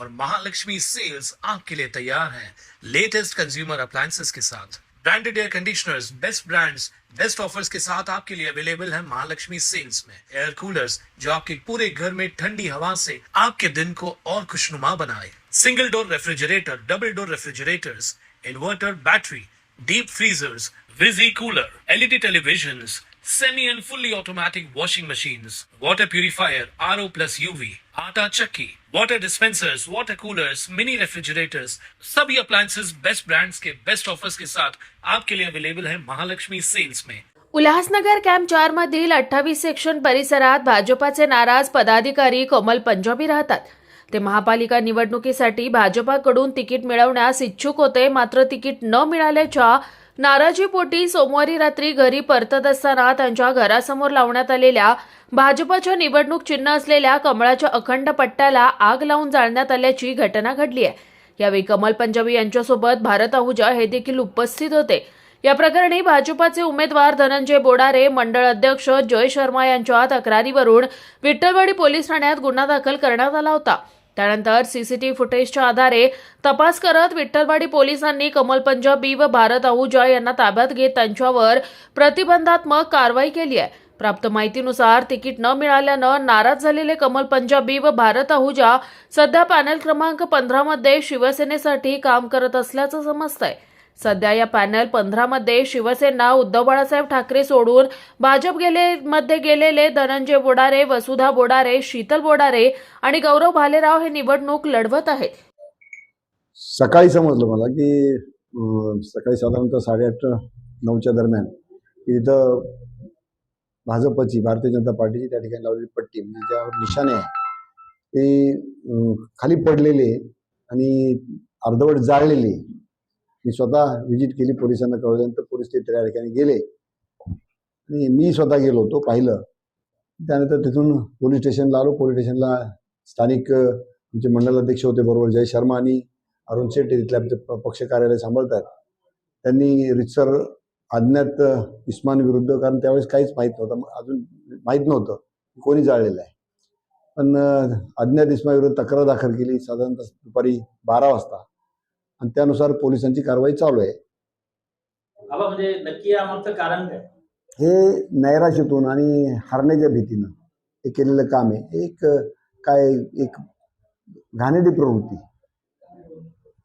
और महालक्ष्मी सेल्स आपके लिए तैयार है लेटेस्ट कंज्यूमर अप्लायंसेस के साथ। Branded air conditioners, best brands, best offers के साथ आपके लिए अवेलेबल है महालक्ष्मी सेल्स में। एयर कूलर्स जो आपके पूरे घर में ठंडी हवा से आपके दिन को और खुशनुमा बनाए। Single door refrigerator, double door refrigerators, inverter battery, deep freezers, विजी cooler, LED televisions, semi and fully automatic washing machines, water purifier, RO plus UV, आटा चक्की, water dispensers, water coolers, mini refrigerators, सभी appliances बेस्ट ब्रांड्स के best offers के साथ आपके लिए available है Mahalakshmi sales में। Ulhasnagar camp 4 मधील 28 सेक्शन परिसरात भाजपाचे नाराज पदाधिकारी कमल पंजाबी राहतात। ते महापालिका निवडणुकीसाठी भाजपाकडून तिकीट मिळवण्यास इच्छुक होते, मात्र तिकीट न मिळाल्याच्या नाराजीपोटी सोमवारी रात्री घरी परतत असताना त्यांच्या घरासमोर लावण्यात आलेल्या भाजपाच्या निवडणूक चिन्ह असलेल्या कमळाच्या अखंड पट्ट्याला आग लावून जाळण्यात आल्याची घटना घडली आहे। यावेळी कमल पंजाबी यांच्यासोबत भारत आहुजा हे देखील उपस्थित होते। या प्रकरणी भाजपाचे उमेदवार धनंजय बोडारे, मंडळ अध्यक्ष जय शर्मा यांच्या तक्रारीवरून विठ्ठलवाडी पोलीस ठाण्यात गुन्हा दाखल करण्यात आला होता। त्यानंतर सीसीटीव्ही फुटेजच्या आधारे तपास करत विठ्ठलवाडी पोलिसांनी कमल पंजाबी व भारत आहुजा यांना ताब्यात घेत त्यांच्यावर प्रतिबंधात्मक कारवाई केली आहे। प्राप्त माहितीनुसार तिकीट न मिळाल्यानं नाराज झालेले कमल पंजाबी व भारत आहुजा सध्या पॅनल क्रमांक 15 मध्ये शिवसेनेसाठी काम करत असल्याचं समजतंय। सध्या या पॅनल 15 मध्ये शिवसेना उद्धव बाळासाहेब ठाकरे सोडून भाजप मध्ये गेलेले धनंजय बोडारे, वसुधा बोडारे, शीतल बोडारे आणि गौरव भालेराव हे निवडणूक लढवत आहेत। सकाळी समजलं मला की सकाळी साधारणतः 8:30-9च्या दरम्यान इथं भाजपची, भारतीय जनता पार्टीची त्या ठिकाणी लावलेली पट्टी म्हणजे ज्यावर निशाणे आहे ते खाली पडलेले आणि अर्धवट जाळलेले। मी स्वतः व्हिजिट केली, पोलिसांना कळवल्यानंतर पोलीस ते त्या ठिकाणी गेले आणि मी स्वतः गेलो होतो, पाहिलं। त्यानंतर तिथून पोलीस स्टेशनला आलो। पोलीस स्टेशनला स्थानिक आमचे मंडल अध्यक्ष होते बरोबर, जय शर्मा आणि अरुण शेट तिथल्या आमचे पक्ष कार्यालय सांभाळतात। त्यांनी रितसर अज्ञात इस्मान विरुद्ध, कारण त्यावेळेस काहीच माहीत नव्हतं, अजून माहीत नव्हतं कोणी जाळलेलं आहे, पण अज्ञात इस्मान विरुद्ध तक्रार दाखल केली साधारणतः दुपारी 12 वाजता आणि त्यानुसार पोलिसांची कारवाई चालू आहे। म्हणजे नक्की यामागचं कारण काय? हे नैराश्यातून आणि हारण्याच्या भीतीनं हे केलेलं काम आहे। एक घाणेरडी प्रवृत्ती,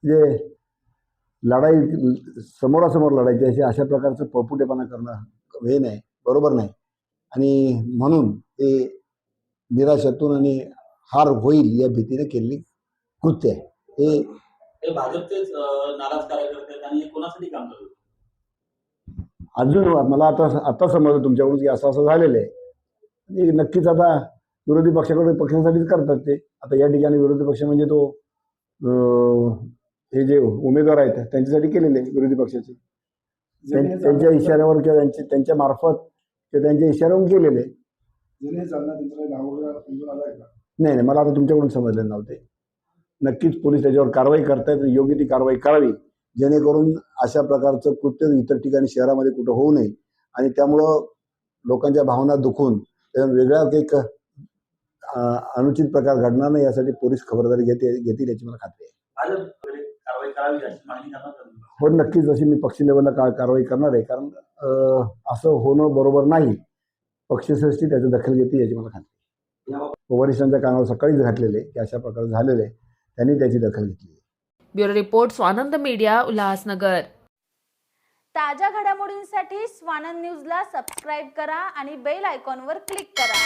जे लढाई समोरासमोर लढायची अशी अशा प्रकारचं पळपुटेपणा करणं हे नाही, बरोबर नाही। आणि म्हणून हे निराशातून आणि हार होईल या भीतीने केलेली कृत्य आहे। हे भाजपचेच नाराज कार्यकर्ते आहेत आणि कोणासाठी काम करतात? अजून मला आता समजलं तुमच्याकडून की असं झालेलं आहे। नक्कीच आता विरोधी पक्षासाठीच करतात ते। आता या ठिकाणी विरोधी पक्ष म्हणजे तो हे जे उमेदवार आहेत त्यांच्यासाठी केलेले विरोधी पक्षाचे, त्यांच्या इशाऱ्यावर किंवा त्यांच्या मार्फत किंवा त्यांच्या इशाऱ्यावरून केलेले। नाही, मला आता तुमच्याकडून समजलं नव्हते। नक्कीच पोलीस त्याच्यावर कारवाई करतायत, योग्य ती कारवाई करावी जेणेकरून अशा प्रकारचं कृत्य इतर ठिकाणी शहरामध्ये कुठं होऊ नये आणि त्यामुळं लोकांच्या भावना दुखून वेगळा एक अनुचित प्रकार घडणार नाही यासाठी पोलीस खबरदारी घेतील याची मला खात्री आहे। हो, नक्कीच अशी मी पक्षी लेवलला कारवाई करणार आहे, कारण असं होणं बरोबर नाही। पक्षश्रेष्ठी त्याची दखल घेते याची मला खात्री आहे। वरिष्ठांच्या कानावर सकाळीच घातलेले की अशा प्रकारे झालेले, त्यांनी त्याची दखल घेतली। Bureau report, Swanand media, Ulhasnagar. ताज्या घडामोडींसाठी स्वानंद न्यूजला सबस्क्राईब करा आणि बेल आयकॉनवर क्लिक करा।